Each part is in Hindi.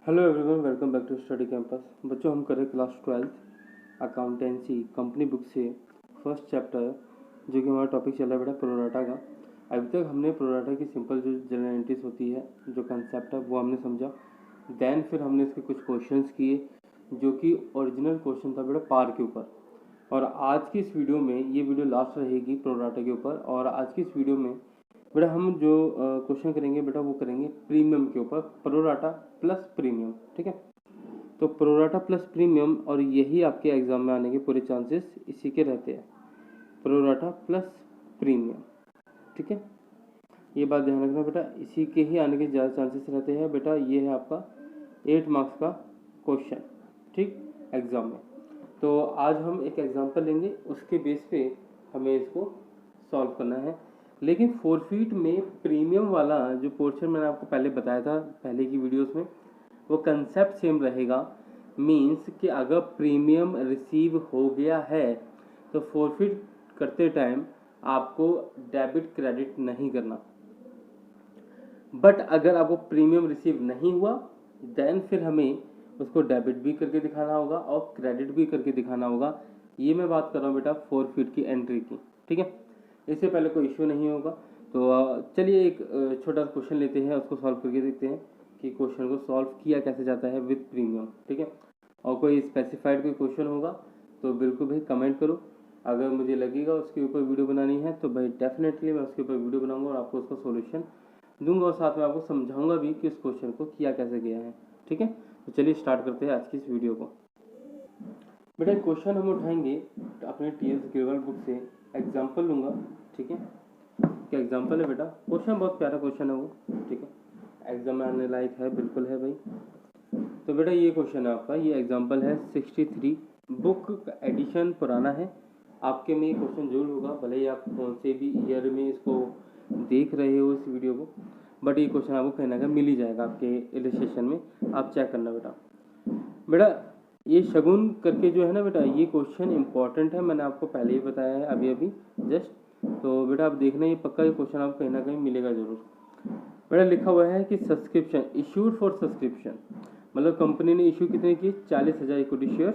Hello everyone, welcome back to study campus. बच्चों, हम करें क्लास 12 अकाउंटेंसी कंपनी बुक से फर्स्ट चैप्टर, जो कि हमारा टॉपिक चल रहा है बेटा प्रोराटा का। अभी तक हमने प्रोराटा की सिंपल जो जनरल एंट्रीज होती है, जो कंसेप्ट है वो हमने समझा। देन फिर हमने इसके कुछ क्वेश्चंस किए, जो कि ओरिजिनल क्वेश्चन था बेटा पार के ऊपर। और आज की इस वीडियो में, ये वीडियो लास्ट रहेगी प्रोराटा के ऊपर, और आज की इस वीडियो में बेटा हम जो क्वेश्चन करेंगे बेटा वो करेंगे प्रीमियम के ऊपर, प्रोराटा प्लस प्रीमियम। ठीक है, तो प्रोराटा प्लस प्रीमियम, और यही आपके एग्जाम में आने के पूरे चांसेस इसी के रहते हैं, प्रोराटा प्लस प्रीमियम। ठीक है, ये बात ध्यान रखना बेटा, इसी के ही आने के ज़्यादा चांसेस रहते हैं बेटा। ये है आपका 8 मार्क्स का क्वेश्चन, ठीक, एग्जाम में। तो आज हम एक एग्जाम्पल लेंगे, उसके बेस पे हमें इसको सॉल्व करना है। लेकिन फोरफीट में प्रीमियम वाला जो पोर्शन मैंने आपको पहले बताया था पहले की वीडियोस में, वो कंसेप्ट सेम रहेगा। मीन्स कि अगर प्रीमियम रिसीव हो गया है तो फोरफीट करते टाइम आपको डेबिट क्रेडिट नहीं करना। बट अगर आपको प्रीमियम रिसीव नहीं हुआ, देन फिर हमें उसको डेबिट भी करके दिखाना होगा और क्रेडिट भी करके दिखाना होगा। ये मैं बात कर रहा हूँ बेटा फोरफीट की एंट्री की। ठीक है, इससे पहले कोई इश्यू नहीं होगा। तो चलिए एक छोटा क्वेश्चन लेते हैं, उसको सॉल्व करके देखते हैं कि क्वेश्चन को सॉल्व किया कैसे जाता है विद प्रीमियम। ठीक है, और कोई स्पेसिफाइड कोई क्वेश्चन होगा तो बिल्कुल भाई कमेंट करो। अगर मुझे लगेगा उसके ऊपर वीडियो बनानी है तो भाई डेफिनेटली मैं उसके ऊपर वीडियो बनाऊंगा और आपको उसका सॉल्यूशन दूंगा, और साथ में आपको समझाऊंगा भी कि उस क्वेश्चन को किया कैसे गया है। ठीक है, तो चलिए स्टार्ट करते हैं आज की इस वीडियो को। बेटा क्वेश्चन हम उठाएंगे अपने टीएस ग्रेवल बुक से, एग्जाम्पल लूंगा। ठीक है, क्या एग्जाम्पल है बेटा, क्वेश्चन बहुत प्यारा क्वेश्चन है वो। ठीक है, एग्जाम में आने लायक है, बिल्कुल है भाई। तो बेटा ये क्वेश्चन है आपका, ये एग्जाम्पल है 63, बुक का एडिशन पुराना है। आपके में ये क्वेश्चन जरूर होगा, भले ही आप कौन से भी ईयर में इसको देख रहे हो इस वीडियो को, बट ये क्वेश्चन आपको कहीं ना कहीं मिल ही जाएगा आपके इलस्ट्रेशन में। आप चेक करना बेटा। बेटा ये शगुन करके जो है ना बेटा, ये क्वेश्चन इंपॉर्टेंट है, मैंने आपको पहले ही बताया है अभी अभी जस्ट। तो बेटा आप देखना, ये पक्का ये क्वेश्चन आपको कहीं ना कहीं मिलेगा जरूर। बेटा लिखा हुआ है कि सब्सक्रिप्शन इशूड फॉर सब्सक्रिप्शन, मतलब कंपनी ने इशू कितने की, 40,000 इक्विटी शेयर्स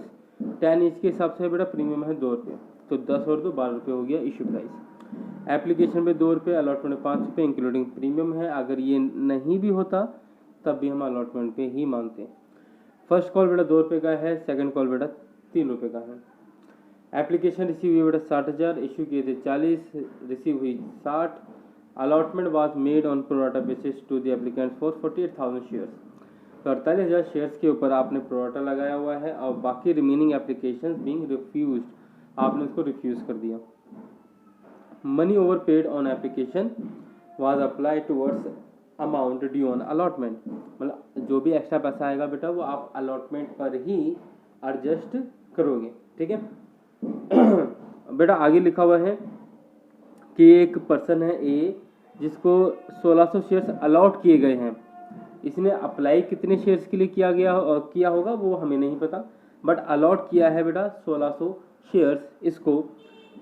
10 ईच के हिसाब से। बेटा प्रीमियम है 2 रुपये, तो 10 और 2 12 रुपये हो गया इशू प्राइस। एप्लीकेशन पे 2 रुपये, अलॉटमेंट में 5 रुपये इंक्लूडिंग प्रीमियम है। अगर ये नहीं भी होता तब भी हम अलॉटमेंट पे ही मानते हैं। फर्स्ट कॉल बेटा 2 रुपये का है, सेकंड कॉल बेटा 3 रुपये का है। एप्लीकेशन रिसीव हुई बेटा 60,000, इशू किए थे 40, रिसीव हुई 60। Allotment was made on pro rata basis to the applicant for 48,000 shares. तो 48,000 शेयर्स के ऊपर आपने प्रोराटा लगाया हुआ है, और बाकी रिमेनिंग एप्लीकेशन बीइंग रिफ्यूज, आपने उसको रिफ्यूज कर दिया। Money over paid on application was apply towards amount due on allotment, मतलब जो भी एक्स्ट्रा पैसा आएगा बेटा वो आप अलॉटमेंट पर ही एडजस्ट करोगे। ठीक है बेटा आगे लिखा हुआ है कि एक पर्सन है ए, जिसको 1600 शेयर्स अलॉट किए गए हैं। इसने अप्लाई कितने शेयर्स के लिए किया होगा वो हमें नहीं पता, बट अलॉट किया है बेटा 1600 शेयर्स इसको।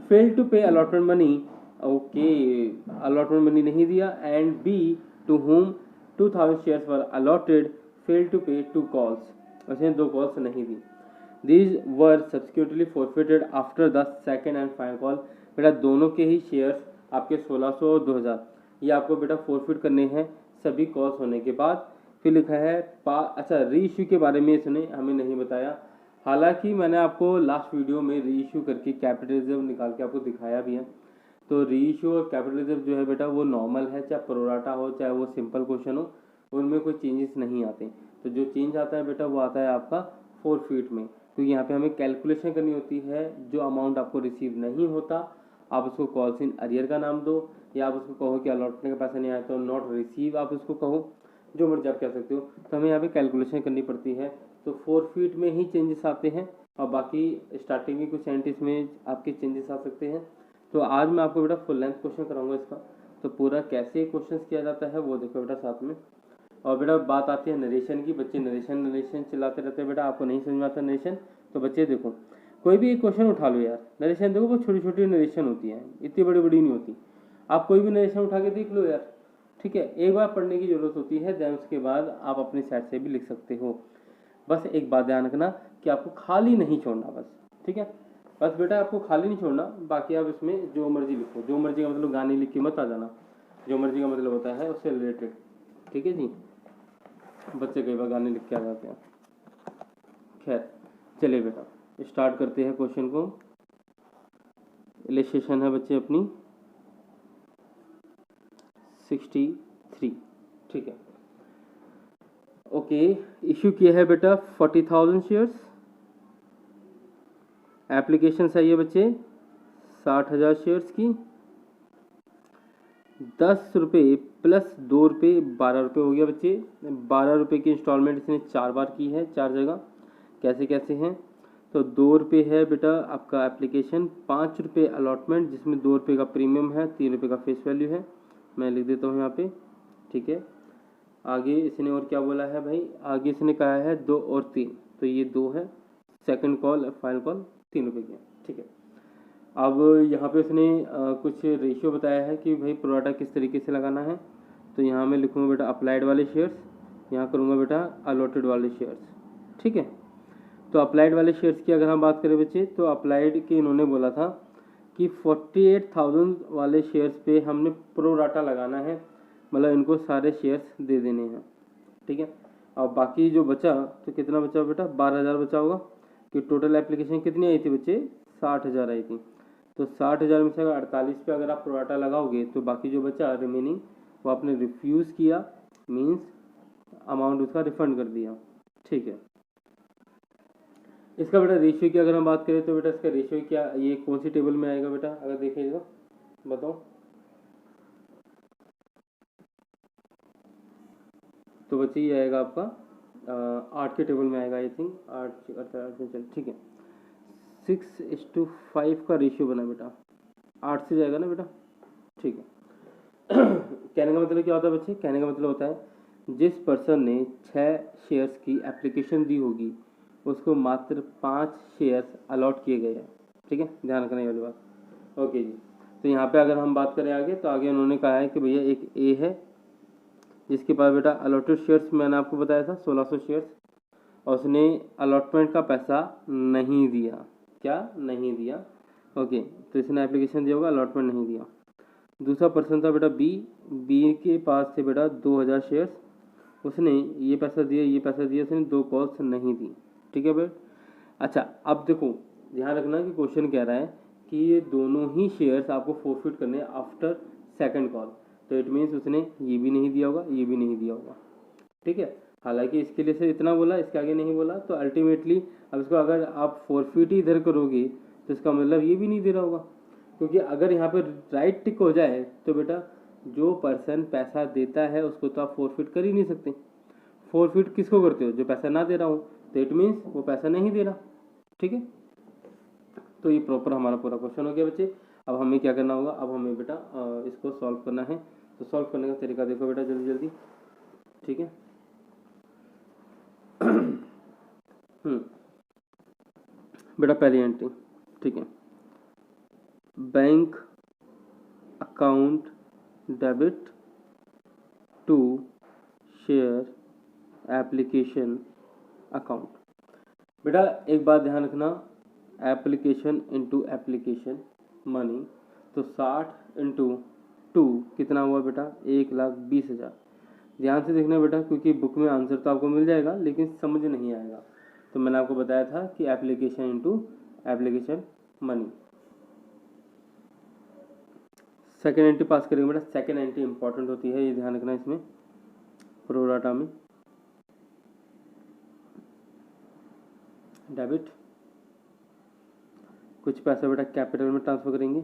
Fail to pay allotment money, okay allotment money नहीं दिया। And B to whom 2000 shares were allotted, fail to pay 2 calls, उसने 2 कॉल्स नहीं दी। These were subsequently forfeited after the second and final call। बेटा दोनों के ही शेयर्स आपके 1600 और 2000 ये आपको बेटा फोरफिट करने हैं सभी कॉल्स होने के बाद। फिर लिखा है अच्छा री इशू के बारे में इसने हमें नहीं बताया, हालांकि मैंने आपको लास्ट वीडियो में री इशू करके कैपिटल रिजर्व निकाल के आपको दिखाया भी है। तो री इशू और कैपिटल रिजर्व जो है बेटा वो नॉर्मल है, चाहे प्रोराटा हो चाहे वो सिंपल क्वेश्चन हो, उनमें कोई चेंजेस नहीं आते। तो जो चेंज आता है बेटा वो आता है आपका फोरफीट में। तो यहाँ पे हमें कैलकुलेशन करनी होती है, जो अमाउंट आपको रिसीव नहीं होता आप उसको कॉल्स इन अरियर का नाम दो, या आप उसको कहो कि अलॉटमेंट का पैसा नहीं आया तो नॉट रिसीव आप उसको कहो, जो मर्जी आप कह सकते हो। तो हमें यहाँ पे कैलकुलेशन करनी पड़ती है। तो फोरफीट में ही चेंजेस आते हैं, और बाकी स्टार्टिंग में कुछ सेंटेंस में आपके चेंजेस आ सकते हैं। तो आज मैं आपको बेटा फुल लेंथ क्वेश्चन कराऊंगा इसका, तो पूरा कैसे क्वेश्चन किया जाता है वो देखो बेटा साथ में। और बेटा बात आती है नरेशन की, बच्चे नरेशन चलाते रहते हैं बेटा, आपको नहीं समझ में आता नरेशन तो बच्चे देखो कोई भी एक क्वेश्चन उठा लो यार, नरेशन देखो वो छोटी छोटी नरेशन होती है, इतनी बड़ी बड़ी नहीं होती। आप कोई भी नरेशन उठा के देख लो यार, ठीक है, एक बार पढ़ने की ज़रूरत होती है, देन उसके बाद आप अपनी साइड से भी लिख सकते हो। बस एक बात ध्यान रखना कि आपको खाली नहीं छोड़ना बस, ठीक है, बस बेटा आपको खाली नहीं छोड़ना, बाकी आप इसमें जो मर्जी लिखो। जो मर्जी का मतलब गाने लिख के मत आ जाना, जो मर्जी का मतलब होता है उससे रिलेटेड, ठीक है जी। बच्चे कई बार गाने लिख के आ जाते हैं। खैर चलिए बेटा स्टार्ट करते हैं क्वेश्चन को। इलस्ट्रेशन है बच्चे अपनी 63, ठीक है। ओके, इशू किया है बेटा 40,000 शेयर्स। एप्लीकेशन चाहिए बच्चे 60,000 शेयर्स की। 10 रुपये प्लस 2 रुपये 12 रुपये हो गया बच्चे। 12 रुपये की इंस्टॉलमेंट इसने 4 बार की है, 4 जगह। कैसे कैसे हैं, तो 2 रुपये है बेटा आपका एप्लीकेशन, 5 रुपये अलॉटमेंट जिसमें 2 रुपये का प्रीमियम है, 3 रुपये का फेस वैल्यू है। मैं लिख देता हूँ यहाँ पे, ठीक है। आगे इसने और क्या बोला है भाई, आगे इसने कहा है 2 और 3, तो ये 2 है। सेकंड कॉल फाइनल कॉल 3 रुपये की है, ठीक है। अब यहाँ पे उसने कुछ रेशियो बताया है कि भाई प्रोडाटा किस तरीके से लगाना है। तो यहाँ मैं लिखूँगा बेटा अप्लाइड वाले शेयर्स, यहाँ करूँगा बेटा अलॉटेड वाले शेयर्स, ठीक है। तो अप्लाइड वाले शेयर्स की अगर हम बात करें बच्चे, तो अप्लाइड के इन्होंने बोला था कि 48,000 वाले शेयर्स पे हमने प्रोराटा लगाना है, मतलब इनको सारे शेयर्स दे देने हैं, ठीक है। और बाकी जो बचा, तो कितना बचा बेटा 12,000 बचा होगा, कि टोटल एप्लीकेशन कितनी आई थी बच्चे 60,000 आई थी। तो 60,000 में से अगर 48 पे अगर आप प्रोराटा लगाओगे तो बाकी जो बचा रिमेनिंग वो आपने रिफ्यूज़ किया, मीन्स अमाउंट उसका रिफंड कर दिया, ठीक है। इसका बेटा रेशियो की अगर हम बात करें तो बेटा इसका रेशियो क्या, ये कौन सी टेबल में आएगा बेटा, अगर देखें तो बताओ। तो बच्चे ये आएगा आपका 8 के टेबल में आएगा, आई थिंक 8 चल ठीक है। 6:5 का रेशियो बना बेटा, 8 से जाएगा ना बेटा, ठीक है। कहने का मतलब क्या होता है बच्चे, कहने का मतलब होता है जिस पर्सन ने 6 शेयर्स की एप्लीकेशन दी होगी उसको मात्र 5 शेयर्स अलॉट किए गए हैं, ठीक है, ध्यान रखने वाली बात। ओके जी, तो यहाँ पे अगर हम बात करें आगे, तो आगे उन्होंने कहा है कि भैया एक ए है जिसके पास बेटा अलॉटेड शेयर्स मैंने आपको बताया था 1600 शेयर्स, और उसने अलॉटमेंट का पैसा नहीं दिया, क्या नहीं दिया, ओके। तो इसने एप्लीकेशन दिया होगा, अलॉटमेंट नहीं दिया। दूसरा पर्सन था बेटा बी, बी के पास थे बेटा 2,000 शेयर्स, उसने ये पैसा दिया, ये पैसा दिया, उसने 2 कॉल्स नहीं दी, ठीक है भाई। अच्छा अब देखो ध्यान रखना कि क्वेश्चन कह रहा है कि ये दोनों ही शेयर्स आपको फोरफिट करने आफ्टर सेकंड कॉल, तो इट मीन्स उसने ये भी नहीं दिया होगा, ये भी नहीं दिया होगा, ठीक है। हालांकि इसके लिए से इतना बोला, इसके आगे नहीं बोला, तो अल्टीमेटली अब इसको अगर आप फोरफिट ही इधर करोगे तो इसका मतलब ये भी नहीं दे रहा होगा, क्योंकि अगर यहाँ पर राइट टिक हो जाए तो बेटा जो पर्सन पैसा देता है उसको तो आप फोरफिट कर ही नहीं सकते। फोरफिट किसको करते हो, जो पैसा ना दे रहा हो, तो इट मीन्स वो पैसा नहीं दे रहा, ठीक है। तो ये प्रॉपर हमारा पूरा क्वेश्चन हो गया बच्चे। अब हमें क्या करना होगा, अब हमें बेटा इसको सॉल्व करना है। तो सॉल्व करने का तरीका देखो बेटा जल्दी जल्दी, ठीक है। बेटा पहली एंट्री, ठीक है, bank account debit to share application account. बेटा एक बात ध्यान रखना, एप्लीकेशन इंटू एप्लीकेशन मनी, तो 60 इंटू 2 कितना हुआ बेटा 1,20,000। ध्यान से देखना बेटा, क्योंकि बुक में आंसर तो आपको मिल जाएगा लेकिन समझ नहीं आएगा। तो मैंने आपको बताया था कि application into application money. Second entry pass करेंगे बेटा, सेकेंड एंट्री इंपॉर्टेंट होती है, ये ध्यान रखना इसमें प्रोराटा में। डेबिट, कुछ पैसा बेटा कैपिटल में ट्रांसफ़र करेंगे,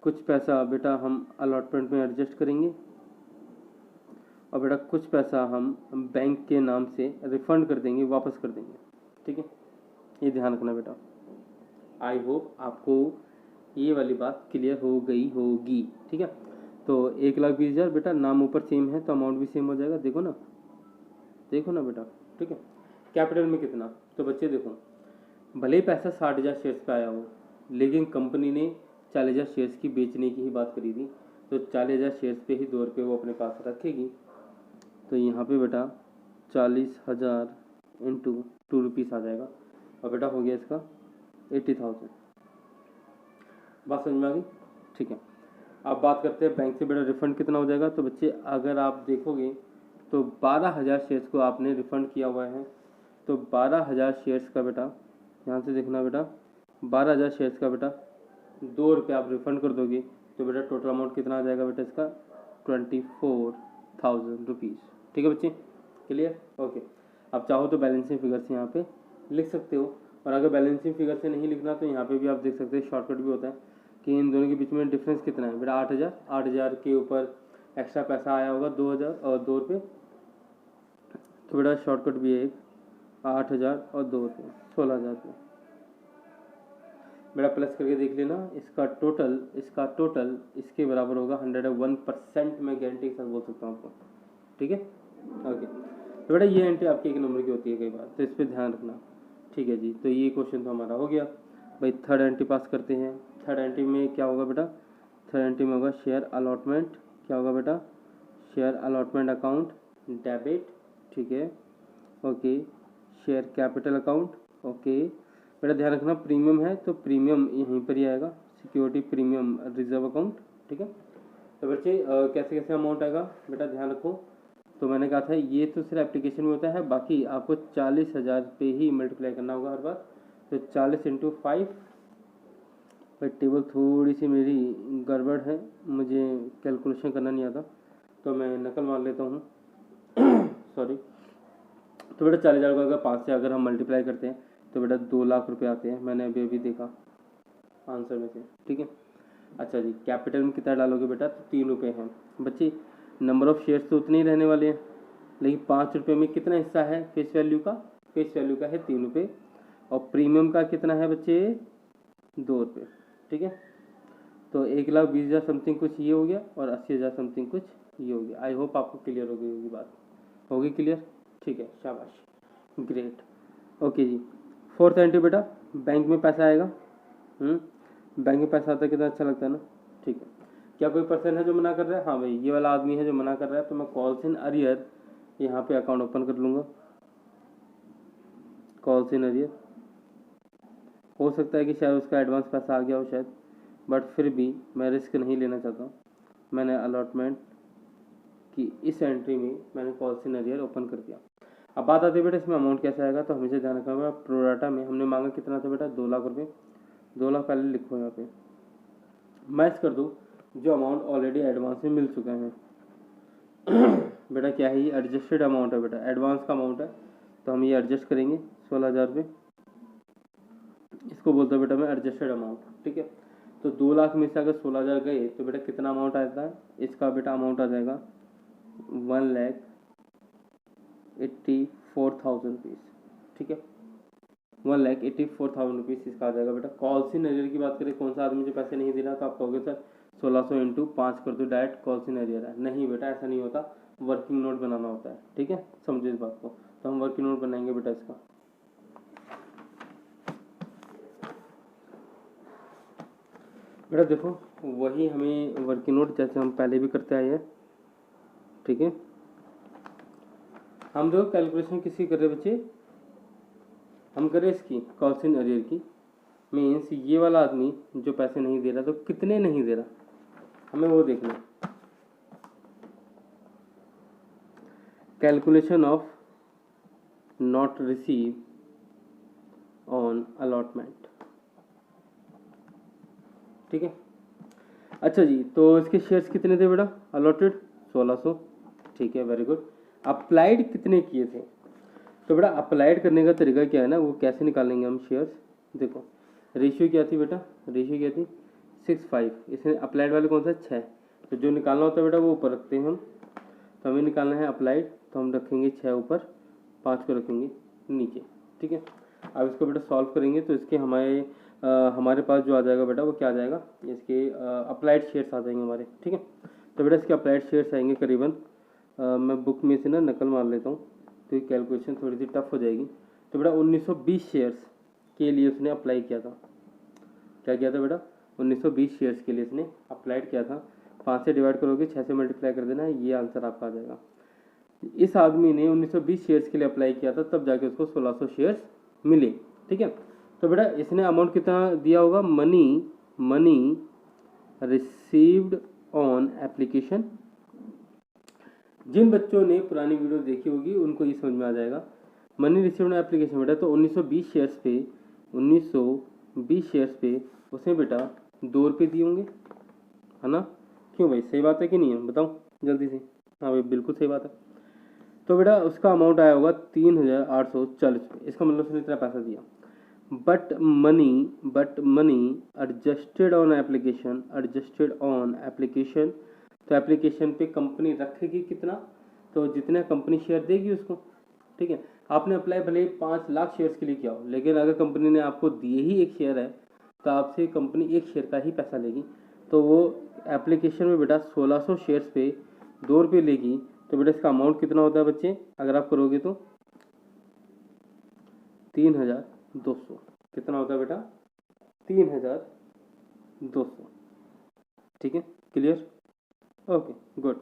कुछ पैसा बेटा हम अलॉटमेंट में एडजस्ट करेंगे, और बेटा कुछ पैसा हम बैंक के नाम से रिफंड कर देंगे, वापस कर देंगे, ठीक है। ये ध्यान रखना बेटा। आई होप आपको ये वाली बात क्लियर हो गई होगी, ठीक है। तो 1,20,000 बेटा नाम ऊपर सेम है तो अमाउंट भी सेम हो जाएगा, देखो ना, देखो ना बेटा, ठीक है। कैपिटल में कितना, तो बच्चे देखो भले ही पैसा 60,000 शेयर्स पे आया हो, लेकिन कंपनी ने 40,000 शेयर्स की बेचने की ही बात करी थी, तो 40,000 शेयर्स पे ही 2 रुपये वो अपने पास रखेगी। तो यहाँ पे बेटा 40,000 इंटू 2 रुपीज़ आ जाएगा और बेटा हो गया इसका 80,000। बात समझ में आ गई? ठीक है। अब बात करते हैं बैंक से बेटा रिफ़ंड कितना हो जाएगा। तो बच्चे अगर आप देखोगे तो 12,000 शेयर्स को आपने रिफ़ंड किया हुआ है। तो 12,000 शेयर्स का बेटा यहाँ से देखना बेटा, 12,000 शेयर्स का बेटा 2 रुपये आप रिफ़ंड कर दोगे तो बेटा टोटल अमाउंट कितना आ जाएगा बेटा इसका 24,000 रुपीज़। ठीक है बच्चे, क्लियर? ओके। आप चाहो तो बैलेंसिंग फिगर से यहाँ पे लिख सकते हो, और अगर बैलेंसिंग फिगर से नहीं लिखना तो यहाँ पे भी आप देख सकते हैं, शॉर्टकट भी होता है कि इन दोनों के बीच में डिफरेंस कितना है बेटा 8,000 के ऊपर एक्स्ट्रा पैसा आया होगा 2,000 और 2 रुपये। तो बेटा शॉर्टकट भी है एक, 8,000 और 2 रुपये 16,000 रुपये। बेटा प्लस करके देख लेना, इसका टोटल इसके बराबर होगा 101%। मैं गारंटी के साथ बोल सकता हूँ आपको। ठीक है, ओके। तो बेटा ये एंट्री आपकी 1 नंबर की होती है कई बार, तो इस पर ध्यान रखना। ठीक है जी, तो ये क्वेश्चन तो हमारा हो गया भाई। थर्ड एंट्री पास करते हैं। थर्ड एंट्री में क्या होगा बेटा? थर्ड एंट्री में होगा शेयर अलॉटमेंट। क्या होगा बेटा? Share allotment account debit. ठीक है, okay. Share capital account, okay. बेटा ध्यान रखना प्रीमियम है तो प्रीमियम यहीं पर ही आएगा, सिक्योरिटी प्रीमियम रिजर्व अकाउंट। ठीक है, तो बच्चे कैसे कैसे अमाउंट आएगा बेटा ध्यान रखो। तो मैंने कहा था ये तो सिर्फ एप्लीकेशन में होता है, बाकी आपको 40,000 पे ही मल्टीप्लाई करना होगा हर बार। तो 40 इंटू 5। भाई टेबल थोड़ी सी मेरी गड़बड़ है, मुझे कैलकुलेशन करना नहीं आता तो मैं नकल मार लेता हूँ सॉरी। तो बेटा 40,000 को अगर 5 से अगर हम मल्टीप्लाई करते हैं तो बेटा 2 लाख रुपए आते हैं, मैंने अभी देखा आंसर में से। ठीक है, अच्छा जी। कैपिटल में कितना डालोगे बेटा? तो 3 रुपये हैं बच्चे। नंबर ऑफ शेयर्स तो उतने ही रहने वाले हैं, लेकिन 5 रुपये में कितना हिस्सा है फेस वैल्यू का? फेस वैल्यू का है 3 रुपये, और प्रीमियम का कितना है बच्चे? 2 रुपये। ठीक है, तो 1,20,000 समथिंग कुछ ये हो गया और 80,000 समथिंग कुछ ये हो गया। आई होप आपको क्लियर हो गई होगी बात। होगी क्लियर? ठीक है, शाबाश, ग्रेट। ओके जी। फोर्थ एंट्री बेटा बैंक में पैसा आएगा। बैंक में पैसा आता है, कितना अच्छा लगता है ना। ठीक है, क्या कोई पर्सन है जो मना कर रहा है? हाँ भाई, ये वाला आदमी है जो मना कर रहा है, तो मैं कॉल्स इन अरियर यहाँ पे अकाउंट ओपन कर लूँगा। कॉल्स इन अरियर, हो सकता है कि शायद उसका एडवांस पैसा आ गया हो शायद, बट फिर भी मैं रिस्क नहीं लेना चाहता। मैंने अलॉटमेंट की इस एंट्री में मैंने कॉल्स इन अरियर ओपन कर दिया। अब बात आती है बेटा इसमें अमाउंट कैसे आएगा। तो हमेशा ध्यान रखना होगा, प्रोराटा में हमने मांगा कितना था बेटा? 2 लाख रुपये। 2 लाख पहले लिखो यहाँ पे, मैच कर दो जो अमाउंट ऑलरेडी एडवांस में मिल चुका है बेटा क्या है ये? एडजस्टेड अमाउंट है बेटा, एडवांस का अमाउंट है, तो हम ये एडजस्ट करेंगे 16,000 रुपये। इसको बोलते हैं बेटा मैं एडजस्टेड अमाउंट। ठीक है, तो 2 लाख में से अगर 16,000 गए तो बेटा कितना अमाउंट आता है? इसका बेटा अमाउंट आ जाएगा 1,84,000 रुपीज़। ठीक है, 1,84,000 रुपीज़ इसका आ जाएगा बेटा। कॉल्स इन अरियर की बात करें, कौन सा आदमी जो पैसे नहीं दे रहा, तो आप कहोगे सर 1600 इंटू 5 कर दो, डायरेक्ट कॉल्स इन अरियर है। नहीं बेटा, ऐसा नहीं होता, वर्किंग नोट बनाना होता है। ठीक है, समझो इस बात को। तो हम वर्किंग नोट बनाएंगे बेटा इसका। बेटा देखो वही हमें वर्किंग नोट जैसे हम पहले भी करते आए हैं। ठीक है, हम देखो कैलकुलेशन किसकी कर रहे बच्चे? हम करें इसकी कॉल्स इन अरियर की। मीन्स ये वाला आदमी जो पैसे नहीं दे रहा तो कितने नहीं दे रहा, हमें वो देखना। Calculation of not receive on allotment. ठीक है, अच्छा जी। तो इसके शेयर्स कितने थे बेटा? अलॉटेड 1600। ठीक है, वेरी गुड। अप्लाइड कितने किए थे? तो बेटा अप्लाइड करने का तरीका क्या है ना, वो कैसे निकालेंगे हम शेयर्स? देखो रेशियो क्या थी बेटा? रेशियो क्या थी? 6:5। इसमें अप्लाइड वाले कौन सा? 6। तो जो निकालना होता है बेटा वो ऊपर रखते हैं हम। तो हमें निकालना है अप्लाइड, तो हम रखेंगे 6 ऊपर, 5 को रखेंगे नीचे। ठीक है, अब इसको बेटा सॉल्व करेंगे तो इसके हमारे पास जो आ जाएगा बेटा वो क्या आ जाएगा? इसके अप्लाइड शेयर्स आ जाएंगे हमारे। ठीक है, तो बेटा इसके अप्लाइड शेयर्स आएंगे करीबन, मैं बुक में से ना नकल मार लेता हूँ तो ये कैलकुलेशन थोड़ी सी टफ हो जाएगी। तो बेटा 1920 शेयर्स के लिए उसने अप्लाई किया था। क्या किया था बेटा? 1920 शेयर्स के लिए इसने अप्लाइड किया था। 5 से डिवाइड करोगे, 6 से मल्टीप्लाई कर देना है, ये आंसर आपका आ जाएगा। इस आदमी ने 1920 शेयर्स के लिए अप्लाई किया था, तब जाके उसको 1600 शेयर्स मिले। ठीक है, तो बेटा इसने अमाउंट कितना दिया होगा, मनी रिसीव्ड ऑन एप्लीकेशन। जिन बच्चों ने पुरानी वीडियो देखी होगी उनको ये समझ में आ जाएगा। मनी रिसीव्ड ऑन एप्लीकेशन बेटा, तो 1920 शेयर्स पे उसने बेटा 2 रुपये दिए होंगे, है ना। क्यों भाई, सही बात है कि नहीं है, बताओ जल्दी से। हाँ भाई बिल्कुल सही बात है। तो बेटा उसका अमाउंट आया होगा 3840 रुपये, इसका मतलब उसने इतना पैसा दिया। But money adjusted on application, तो एप्लीकेशन पे कंपनी रखेगी कितना, तो जितना कंपनी शेयर देगी उसको। ठीक है, आपने अप्लाई भले 5 लाख शेयर्स के लिए किया हो, लेकिन अगर कंपनी ने आपको दिए ही 1 शेयर है तो आपसे कंपनी 1 शेयर का ही पैसा लेगी। तो वो एप्लीकेशन में बेटा 1600 शेयर्स पे 2 रुपये लेगी, तो बेटा इसका अमाउंट कितना होता है बच्चे, अगर आप करोगे तो 3200। कितना होता है बेटा, 3200। ठीक है, क्लियर, ओके गुड।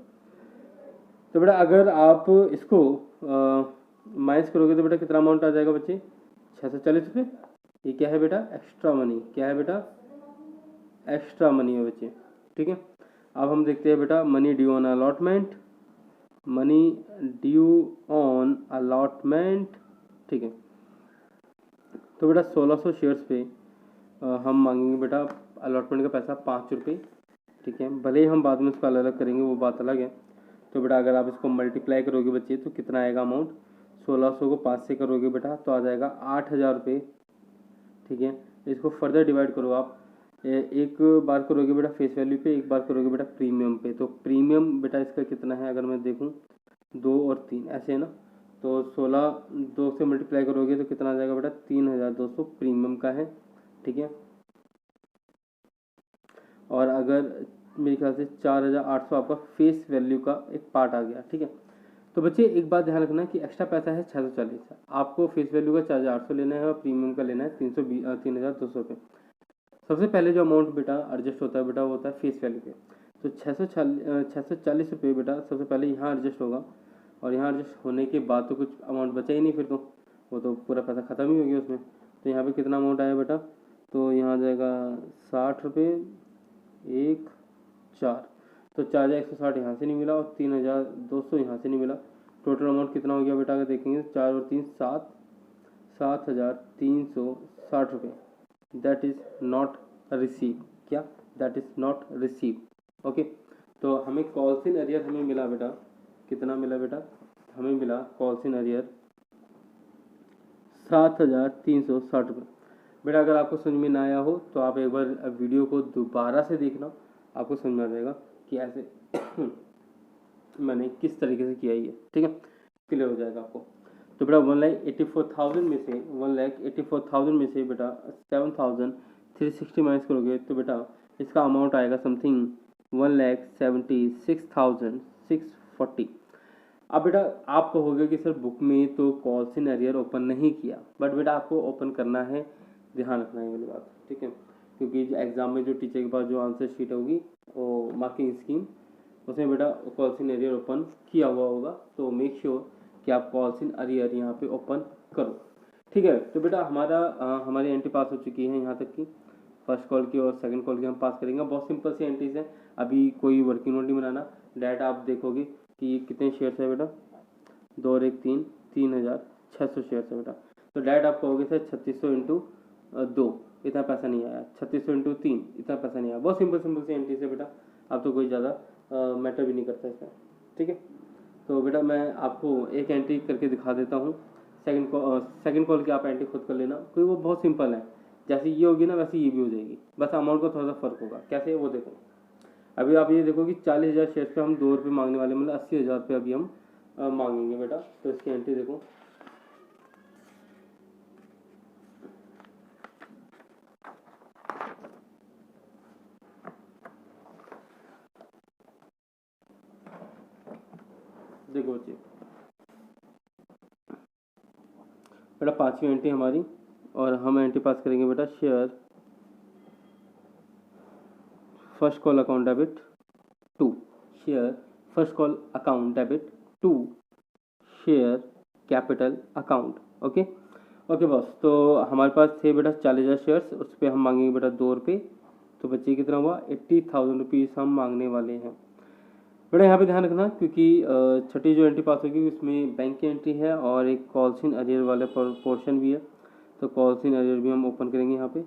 तो बेटा अगर आप इसको माइनस करोगे तो बेटा कितना अमाउंट आ जाएगा बच्चे, 640 रुपये। ये क्या है बेटा, एक्स्ट्रा मनी। क्या है बेटा, एक्स्ट्रा मनी है बच्चे। ठीक है, अब हम देखते हैं बेटा मनी ड्यू ऑन अलॉटमेंट। ठीक है, तो बेटा 1600 शेयर्स पे हम मांगेंगे बेटा अलॉटमेंट का पैसा 5 रुपये। ठीक है, भले ही हम बाद में उसको अलग अलग करेंगे, वो बात अलग है। तो बेटा अगर आप इसको मल्टीप्लाई करोगे बच्चे तो कितना आएगा अमाउंट, 1600 को 5 से करोगे बेटा तो आ जाएगा 8000 रुपये। ठीक है, इसको फर्दर डिवाइड करो आप, एक बार करोगे बेटा फेस वैल्यू पे, एक बार करोगे बेटा प्रीमियम पे। तो प्रीमियम बेटा इसका कितना है, अगर मैं देखूँ 2 और 3 ऐसे है ना, तो 16 2 से मल्टीप्लाई करोगे तो कितना आ जाएगा बेटा, 3200 प्रीमियम का है। ठीक है, और अगर मेरे ख्याल से 4800 आपका फेस वैल्यू का एक पार्ट आ गया। ठीक है, तो बच्चे एक बात ध्यान रखना कि एक्स्ट्रा पैसा है 640, आपको फेस वैल्यू का 4800 लेना है और प्रीमियम का लेना है 3200 रुपये। सबसे पहले जो अमाउंट बेटा एडजस्ट होता है बेटा वो होता है फेस वैल्यू पे। तो 640 रुपये बेटा सबसे पहले यहाँ एडजस्ट होगा, और यहाँ एडजस्ट होने के बाद तो कुछ अमाउंट बचा ही नहीं, फिर तो वो तो पूरा पैसा ख़त्म ही हो गया उसमें। तो यहाँ पे कितना अमाउंट आया बेटा, तो यहाँ आ जाएगा 60 रुपये 1 4, तो 4160 यहाँ से नहीं मिला और 3200 यहाँ से नहीं मिला। टोटल अमाउंट कितना हो गया बेटा, अगर देखेंगे 4 और 3 7, 7360 रुपये। That is not receive. क्या, that is not receive. Okay, तो हमें कॉल्स इन अरियर हमें मिला बेटा, कितना मिला बेटा, हमें मिला कॉल्स इन अरियर 7360 रुपये। बेटा अगर आपको समझ में ना आया हो तो आप एक बार वीडियो को दोबारा से देखना, आपको समझ में आ जाएगा कि ऐसे मैंने किस तरीके से किया ये। ठीक है, क्लियर हो जाएगा आपको। तो बेटा 1,84,000 में से 1,84,000 में से बेटा 7,360 माइनस करोगे तो बेटा इसका अमाउंट आएगा समथिंग 1,76,640। अब बेटा आप कहोगे कि सर बुक में तो कॉल्स इन अरियर ओपन नहीं किया, बट बेटा आपको ओपन करना है, ध्यान रखना है वाली बात। ठीक है, क्योंकि एग्जाम में जो टीचर के पास जो आंसर शीट होगी वो मार्किंग स्कीम, उसमें बेटा कॉल्स इन अरियर ओपन किया हुआ होगा, तो मेक श्योर कि आप कॉल्स इन अरियर यहाँ पे ओपन करो। ठीक है, तो बेटा हमारी एंट्री पास हो चुकी है यहाँ तक की, फर्स्ट कॉल की और सेकंड कॉल की हम पास करेंगे। बहुत सिंपल सी एंट्रीज है, अभी कोई वर्किंग नोट नहीं बनाना, डायरेक्ट आप देखोगे कि कितने शेयर्स है बेटा, 2 और 1 3, 3600 शेयर्स है बेटा। तो डायरेक्ट आप कहोगे सर 3600 इंटू 2 इतना पैसा नहीं आया, 3600 इंटू 3 इतना पैसा नहीं आया। बहुत सिंपल सी एंट्रीज है बेटा, आप तो कोई ज़्यादा मैटर भी नहीं करता इसमें। ठीक है, तो बेटा मैं आपको एक एंट्री करके दिखा देता हूँ, सेकंड कॉल की आप एंट्री खुद कर लेना, क्योंकि वो बहुत सिंपल है, जैसे ये होगी ना वैसे ये भी हो जाएगी, बस अमाउंट का थोड़ा सा फर्क होगा। कैसे वो देखो, अभी आप ये देखो कि 40,000 शेयर्स पे हम 2 रुपये मांगने वाले, मतलब 80,000 रुपये अभी हम मांगेंगे बेटा। तो इसकी एंट्री देखो, देखो बच्चे बेटा 5वीं एंट्री हमारी, और हम एंट्री पास करेंगे बेटा share first call account debit share first call account debit to share capital account. Okay okay boss, तो हमारे पास थे बेटा 40,000 शेयर्स, उस पर हम मांगेंगे बेटा 2 रुपये, तो बच्चे कितना हुआ 80,000 रुपीज़ हम मांगने वाले हैं बेटा। यहाँ पे ध्यान रखना क्योंकि छठी जो एंट्री पास होगी उसमें बैंक की एंट्री है और एक कॉल्स इन अरियर वाला पोर्शन भी है, तो कॉल्स इन अरियर भी हम ओपन करेंगे। यहाँ पे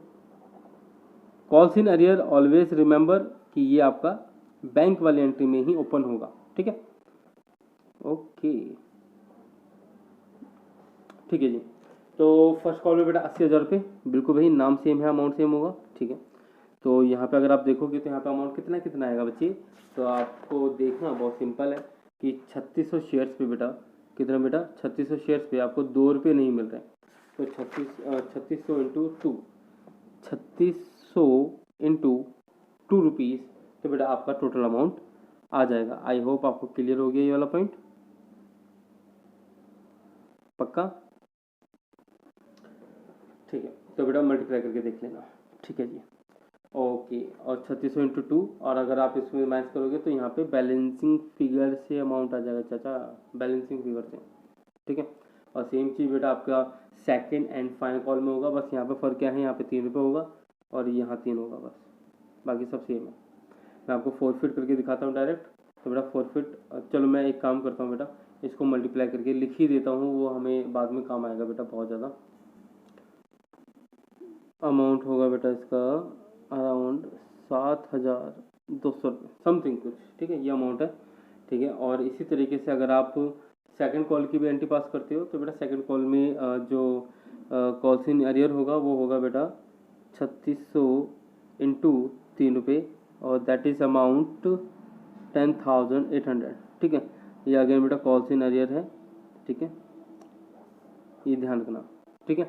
calls in arrear always remember कि ये आपका बैंक वाली एंट्री में ही ओपन होगा, ठीक है। ओके ठीक है जी, तो फर्स्ट कॉल में बेटा 80,000 रुपये, बिल्कुल भाई नाम सेम है, अमाउंट सेम होगा, ठीक है। तो यहाँ पे अगर आप देखोगे तो यहाँ पे अमाउंट कितना कितना आएगा बच्चे, तो आपको देखना बहुत सिंपल है कि 3600 शेयर्स पे बेटा कितना बेटा 3600 शेयर्स पे आपको 2 रुपये नहीं मिल रहे हैं, तो 3600 इंटू 2, 3600 इंटू 2 रुपीज़, तो बेटा आपका टोटल अमाउंट आ जाएगा। आई होप आपको क्लियर हो गया ये वाला पॉइंट, पक्का, ठीक है। तो बेटा मल्टीप्लाई करके देख लेना, ठीक है जी। ओके, और 3600 इंटू 2, और अगर आप इसमें मैच करोगे तो यहाँ पे बैलेंसिंग फिगर से अमाउंट आ जाएगा चाचा, बैलेंसिंग फिगर से, ठीक है। और सेम चीज़ बेटा आपका सेकंड एंड फाइनल कॉल में होगा, बस यहाँ पे फ़र्क क्या है, यहाँ पे 3 रुपये होगा और यहाँ 3 होगा, बस बाकी सब सेम है। मैं आपको फॉरफिट करके दिखाता हूँ डायरेक्ट, तो बेटा फॉरफिट, चलो मैं एक काम करता हूँ बेटा, इसको मल्टीप्लाई करके लिख ही देता हूँ, वो हमें बाद में काम आएगा बेटा बहुत ज़्यादा। अमाउंट होगा बेटा इसका अराउंड 7,200 समथिंग कुछ, ठीक है, ये अमाउंट है, ठीक है। और इसी तरीके से अगर आप सेकंड कॉल की भी एंट्री पास करते हो तो बेटा सेकंड कॉल में जो कॉल्स इन अरियर होगा वो होगा बेटा 3600 इंटू 3 रुपये, और दैट इज़ अमाउंट 10,800, ठीक है। ये अगेन बेटा कॉल्स इन अरियर है, ठीक है, ये ध्यान रखना, ठीक है।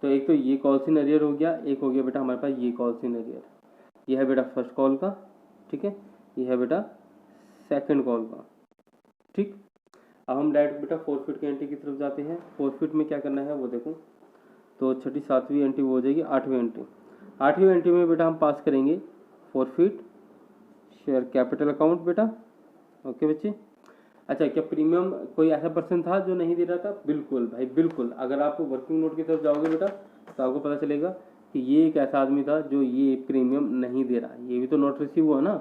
तो एक तो ये कॉल्स इन अरियर हो गया, एक हो गया बेटा हमारे पास ये कॉल्स इन अरियर, ये है बेटा फर्स्ट कॉल का, ठीक है, ये है बेटा सेकंड कॉल का, ठीक। अब हम डायरेक्ट बेटा फॉरफिट की एंट्री की तरफ जाते हैं। फॉरफिट में क्या करना है वो देखो, तो छठी सातवीं एंट्री वो हो जाएगी आठवीं एंट्री। आठवीं एंट्री में बेटा हम पास करेंगे फॉरफिट शेयर कैपिटल अकाउंट बेटा, ओके बच्चे। अच्छा, क्या प्रीमियम कोई ऐसा पर्सन था जो नहीं दे रहा था? बिल्कुल भाई बिल्कुल, अगर आप वर्किंग नोट की तरफ जाओगे बेटा तो आपको पता चलेगा कि ये एक ऐसा आदमी था जो ये प्रीमियम नहीं दे रहा, ये भी तो नोट रिसीव हुआ ना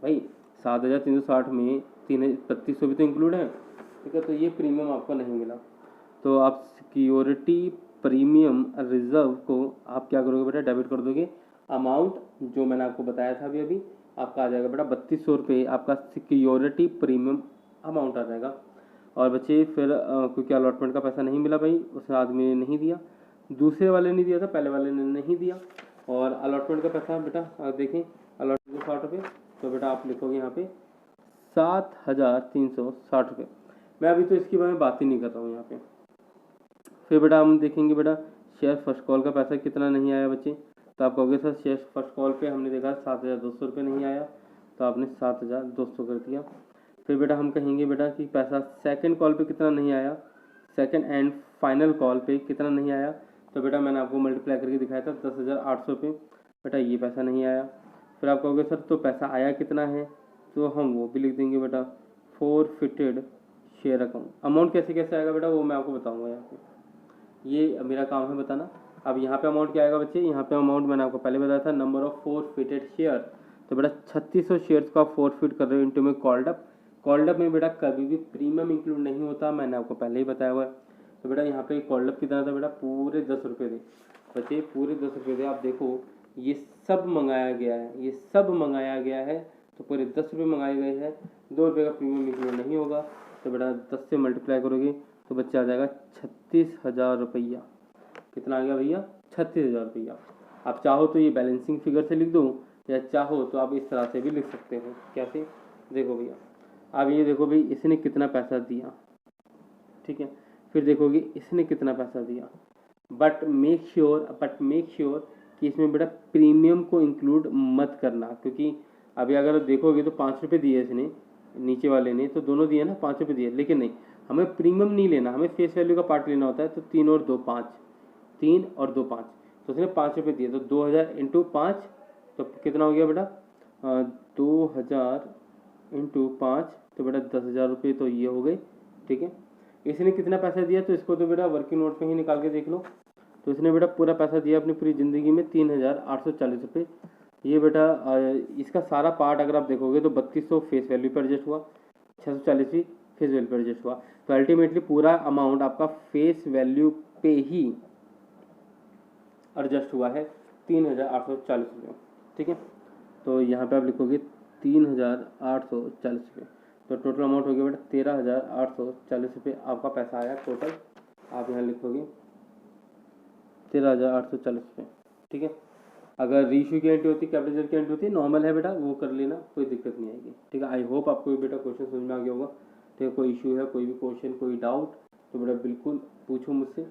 भाई, 7,360 में 3,300 भी तो इंक्लूड है, ठीक है। तो ये प्रीमियम आपको नहीं मिला, तो आप सिक्योरिटी प्रीमियम रिजर्व को आप क्या करोगे बेटा, डेबिट कर दोगे। अमाउंट जो मैंने आपको बताया था अभी अभी आपका आ जाएगा बेटा 3200 रुपये, आपका सिक्योरिटी प्रीमियम अमाउंट आ जाएगा। और बच्चे फिर क्योंकि अलॉटमेंट का पैसा नहीं मिला भाई, उस आदमी ने नहीं दिया, दूसरे वाले ने दिया था, पहले वाले ने नहीं दिया। और अलॉटमेंट का पैसा बेटा देखें, अलॉटमेंट 60 रुपये, तो बेटा आप लिखोगे यहाँ पे 7,360 रुपये। मैं अभी तो इसके बारे में बात ही नहीं कर रहा हूँ यहाँ पे। फिर बेटा हम देखेंगे बेटा शेयर फर्स्ट कॉल का पैसा कितना नहीं आया बच्चे, तो आप कहोगे सर शेयर फर्स्ट कॉल पे हमने देखा 7,200 रुपये नहीं आया, तो आपने 7,200 कर दिया। फिर बेटा हम कहेंगे बेटा कि पैसा सेकंड कॉल पे कितना नहीं आया, सेकंड एंड फाइनल कॉल पे कितना नहीं आया, तो बेटा मैंने आपको मल्टीप्लाई करके दिखाया था 10,800 रुपये, बेटा ये पैसा नहीं आया। फिर आप कहोगे सर तो पैसा आया कितना है, तो हम वो भी लिख देंगे बेटा फॉरफिटेड शेयर अकाउंट। अमाउंट कैसे कैसे आएगा बेटा वो मैं आपको बताऊँगा यहाँ पे, ये मेरा काम है बताना। अब यहाँ पे अमाउंट क्या आएगा बच्चे, यहाँ पे अमाउंट मैंने आपको पहले बताया था नंबर ऑफ फॉरफिटेड शेयर, तो बेटा 3600 शेयर्स को आप फॉरफिट कर रहे हो इंटू में कॉल्ड अप। कॉल्ड अप में बेटा कभी भी प्रीमियम इंक्लूड नहीं होता, मैंने आपको पहले ही बताया हुआ है। तो बेटा यहाँ पे कॉल्ड अप कितना था बेटा, पूरे 10 रुपये थे बच्चे, पूरे 10 रुपये थे। आप देखो ये सब मंगाया गया है, ये सब मंगाया गया है, तो पूरे 10 रुपये मंगाए गए हैं, 2 रुपये का प्रीमियम इंक्लूड नहीं होगा। तो बेटा 10 से मल्टीप्लाई करोगे तो बच्चा आ जाएगा 36,000 रुपया। कितना आ गया भैया, 36,000 रुपया। आप चाहो तो ये बैलेंसिंग फिगर से लिख दो, या चाहो तो आप इस तरह से भी लिख सकते हो। कैसे, देखो भैया अब ये देखो भाई इसने कितना पैसा दिया, ठीक है, फिर देखोगे इसने कितना पैसा दिया, बट मेक श्योर कि इसमें बेटा प्रीमियम को इंक्लूड मत करना, क्योंकि अभी अगर देखोगे तो 5 रुपये दिए इसने, नीचे वाले ने तो दोनों दिए ना, 5 रुपये दिए, लेकिन नहीं हमें प्रीमियम नहीं लेना, हमें फेस वैल्यू का पार्ट लेना होता है। तो 3 और 2 5, 3 और 2 5, तो उसने 5 रुपये दिए, तो 2,000 इंटू 5 तो कितना हो गया बेटा 2,000 इंटू 5 तो बेटा 10,000 रुपये तो ये हो गई। ठीक है, इसने कितना पैसा दिया तो इसको तो बेटा वर्किंग नोट में ही निकाल के देख लो। तो इसने बेटा पूरा पैसा दिया अपनी पूरी ज़िंदगी में 3,840 रुपये। ये बेटा इसका सारा पार्ट अगर आप देखोगे तो 3200 फेस वैल्यू पर एडजस्ट हुआ, 640 भी फेस वैल्यू पर एडजस्ट हुआ। तो अल्टीमेटली पूरा अमाउंट आपका फेस वैल्यू पे ही एडजस्ट हुआ है 3,840 रुपये। ठीक है, तो यहाँ पे आप लिखोगे 3,840 रुपये, तो टोटल अमाउंट हो गया बेटा 13,840 रुपये आपका पैसा आया टोटल। आप यहाँ लिखोगे 13,840 रुपये। ठीक है, अगर रीइश्यू की एंट्री होती, कैपिटल की एंट्री होती, नॉर्मल है बेटा, वो कर लेना, कोई दिक्कत नहीं आएगी। ठीक है, आई होप आपको बेटा क्वेश्चन समझ में आ गया होगा। ठीक है, कोई इशू है, कोई भी क्वेश्चन, कोई डाउट तो बेटा बिल्कुल पूछो मुझसे,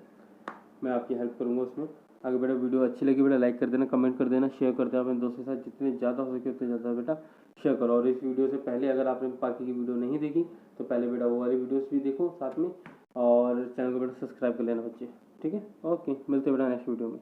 मैं आपकी हेल्प करूँगा उसमें। अगर बेटा वीडियो अच्छी लगी बेटा लाइक कर देना, कमेंट कर देना, शेयर कर देना अपने दोस्तों के साथ, जितने ज़्यादा हो सके उतने ज़्यादा बेटा शेयर करो। और इस वीडियो से पहले अगर आपने बाकी की वीडियो नहीं देखी तो पहले बेटा वो वाली वीडियोस भी देखो साथ में, और चैनल को बेटा सब्सक्राइब कर लेना बच्चे। ठीक है, ओके, मिलते हैं बेटा नेक्स्ट वीडियो में।